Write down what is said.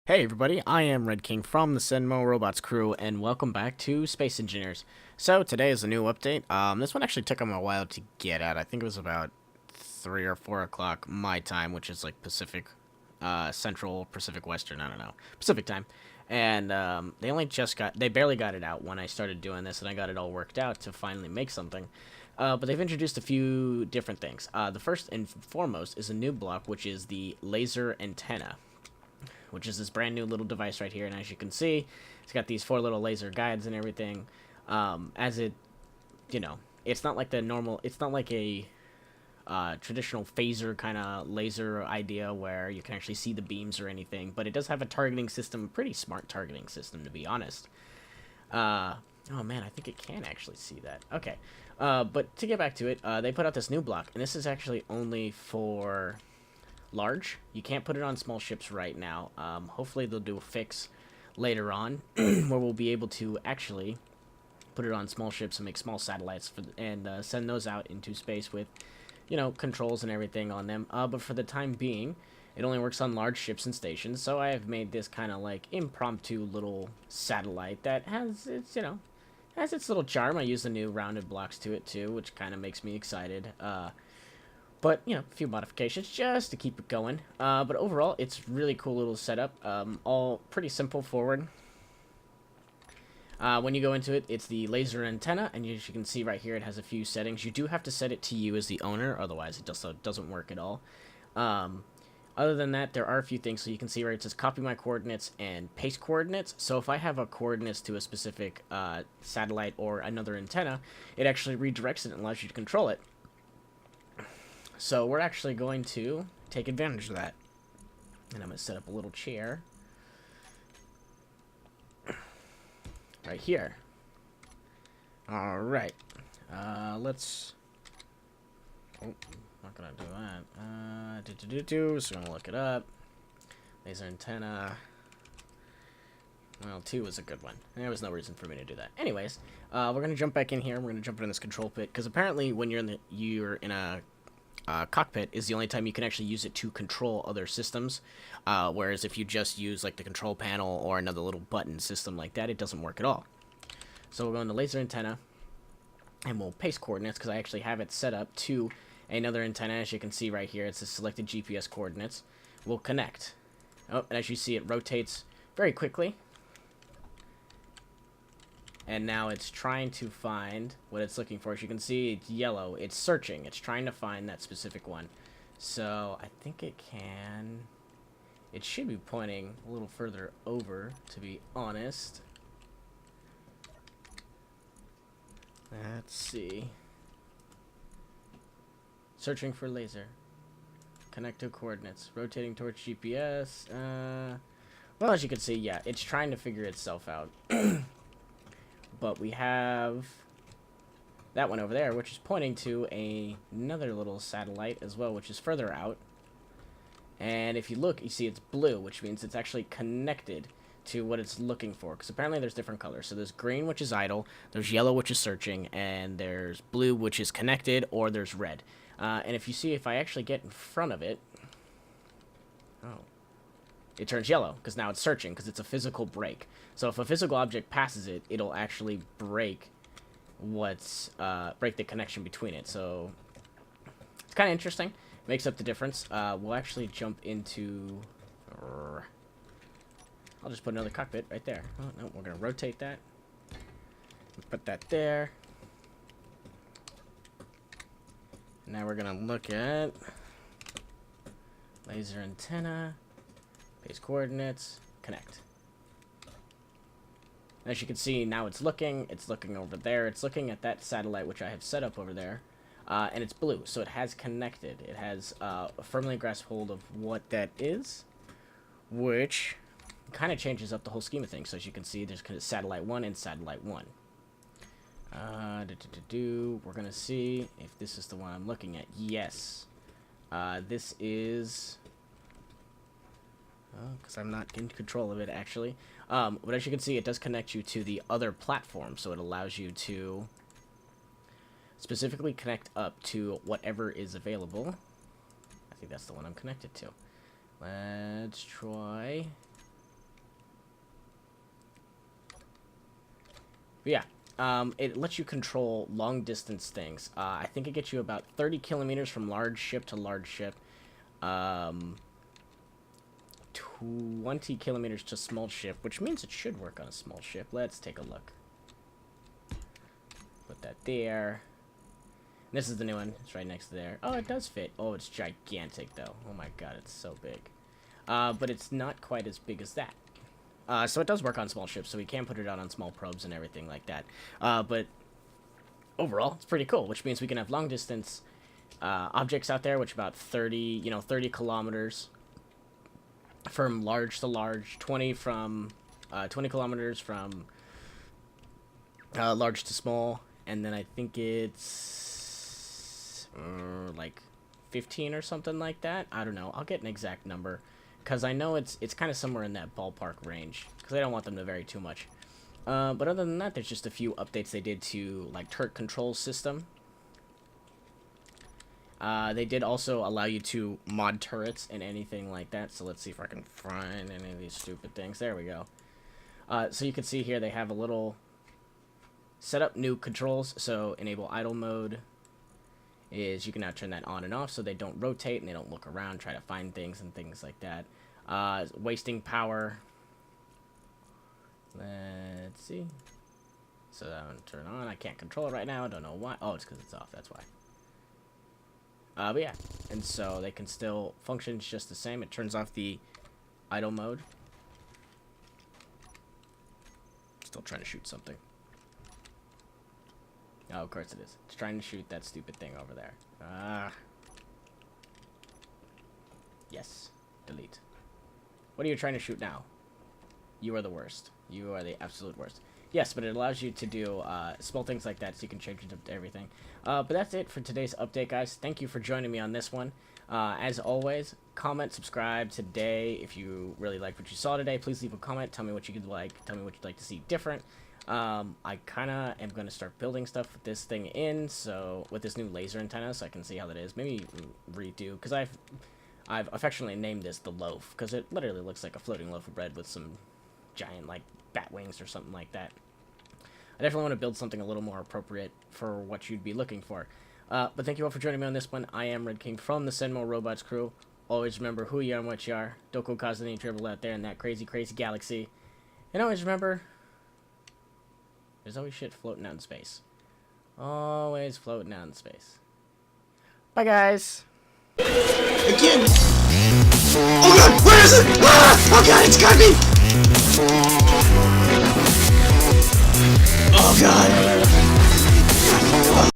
Hey everybody, I am Red King from the Senmo Robots crew, and welcome back to Space Engineers. So today is a new update. This one actually took them a while to get at. I think it was about 3 or 4 o'clock my time, which is like Pacific, Central, Pacific Western, I don't know, Pacific time. And they barely got it out when I started doing this, and I got it all worked out to finally make something. But they've introduced a few different things. The first and foremost is a new block, which is the laser antenna, which is this brand new little device right here. And as you can see, it's got these 4 little laser guides and everything. As it, it's not like it's not like a traditional phaser kind of laser idea where you can actually see the beams or anything, but it does have a targeting system, a pretty smart targeting system, to be honest. Oh man, I think it can actually see that. Okay. But to get back to it, they put out this new block, and this is actually only for large. You can't put it on small ships right now. Hopefully they'll do a fix later on where we'll be able to actually put it on small ships and make small satellites and send those out into space with, controls and everything on them. But for the time being, it only works on large ships and stations. So I have made this kind of like impromptu little satellite that has its little charm. I use the new rounded blocks to it too, which kind of makes me excited. But, a few modifications just to keep it going. But overall, it's really cool little setup. All pretty simple forward. When you go into it, it's the laser antenna, and as you can see right here, it has a few settings. You do have to set it to you as the owner, otherwise it doesn't work at all. Other than that, there are a few things. So you can see where it says copy my coordinates and paste coordinates. So if I have a coordinates to a specific satellite or another antenna, it actually redirects it and allows you to control it. So we're actually going to take advantage of that. And I'm going to set up a little chair right here. Alright. Let's... Oh, not going to do that. So I'm going to look it up. Laser antenna. Well, 2 was a good one. There was no reason for me to do that. Anyways, we're going to jump back in here. We're going to jump in this control pit. Because apparently when you're in a cockpit is the only time you can actually use it to control other systems, whereas if you just use like the control panel or another little button system like that, it doesn't work at all. So we'll go into laser antenna and we'll paste coordinates because I actually have it set up to another antenna. As you can see right here, it's the selected GPS coordinates. We'll connect. Oh, and as you see, it rotates very quickly. And now it's trying to find what it's looking for. As you can see, it's yellow. It's searching. It's trying to find that specific one. So I think it can... It should be pointing a little further over, to be honest. Let's see. Searching for laser. Connect to coordinates. Rotating towards GPS. Well, as you can see, yeah, it's trying to figure itself out. But we have that one over there, which is pointing to another little satellite as well, which is further out. And if you look, you see it's blue, which means it's actually connected to what it's looking for. Because apparently there's different colors. So there's green, which is idle. There's yellow, which is searching. And there's blue, which is connected. Or there's red. And if you see, if I actually get in front of it... Oh. It turns yellow, because now it's searching, because it's a physical break. So if a physical object passes it, it'll actually break break the connection between it. So it's kind of interesting. Makes up the difference. We'll actually jump into... I'll just put another cockpit right there. Oh, no, we're going to rotate that. Put that there. Now we're going to look at laser antenna. Paste coordinates, connect. As you can see, now it's looking over there. It's looking at that satellite, which I have set up over there. And it's blue, so it has connected. It has firmly grasped hold of what that is, which kind of changes up the whole scheme of things. So as you can see, there's satellite 1 and satellite 1. We're going to see if this is the one I'm looking at. Yes. This is... because I'm not in control of it, actually. But as you can see, it does connect you to the other platform, so it allows you to specifically connect up to whatever is available. I think that's the one I'm connected to. Let's try Yeah, it lets you control long distance things. I think it gets you about 30 kilometers from large ship to large ship. 20 kilometers to small ship, which means it should work on a small ship. Let's take a look. Put that there. This is the new one. It's right next to there. Oh, it does fit. Oh, it's gigantic, though. Oh my god, it's so big. But it's not quite as big as that. So it does work on small ships, so we can put it out on small probes and everything like that. But overall, it's pretty cool, which means we can have long-distance objects out there, which about 30 kilometers from large to large, 20 kilometers from large to small, and then I think it's like 15 or something like that. I don't know. I'll get an exact number, because I know it's kind of somewhere in that ballpark range, because I don't want them to vary too much. But other than that, there's just a few updates they did to, like, turret control system. They did also allow you to mod turrets and anything like that. So let's see if I can find any of these stupid things. There we go. So you can see here they have a little set up new controls. So enable idle mode is you can now turn that on and off so they don't rotate and they don't look around, try to find things and things like that. Wasting power. Let's see. So that one turn on. I can't control it right now. I don't know why. Oh, it's because it's off. That's why. But yeah, and so they can still function just the same. It turns off the idle mode. Still trying to shoot something. Oh, of course it is. It's trying to shoot that stupid thing over there. Yes. Delete. What are you trying to shoot now? You are the worst. You are the absolute worst. Yes, but it allows you to do small things like that, so you can change it up to everything. But that's it for today's update, guys. Thank you for joining me on this one. As always, comment, subscribe today. If you really like what you saw today, please leave a comment. Tell me what you could like. Tell me what you'd like to see different. I kind of am going to start building stuff with this thing in, so with this new laser antenna, so I can see how that is. Maybe redo, because I've affectionately named this the loaf, because it literally looks like a floating loaf of bread with some giant, like, bat wings or something like that. I definitely want to build something a little more appropriate for what you'd be looking for. But thank you all for joining me on this one. I am Red King from the Sandbox Robots crew. Always remember who you are and what you are. Don't go causing any trouble out there in that crazy, crazy galaxy. And always remember, there's always shit floating out in space. Always floating out in space. Bye, guys. Again! Oh god! Where is it? Ah! Oh god, it's got me! Oh god!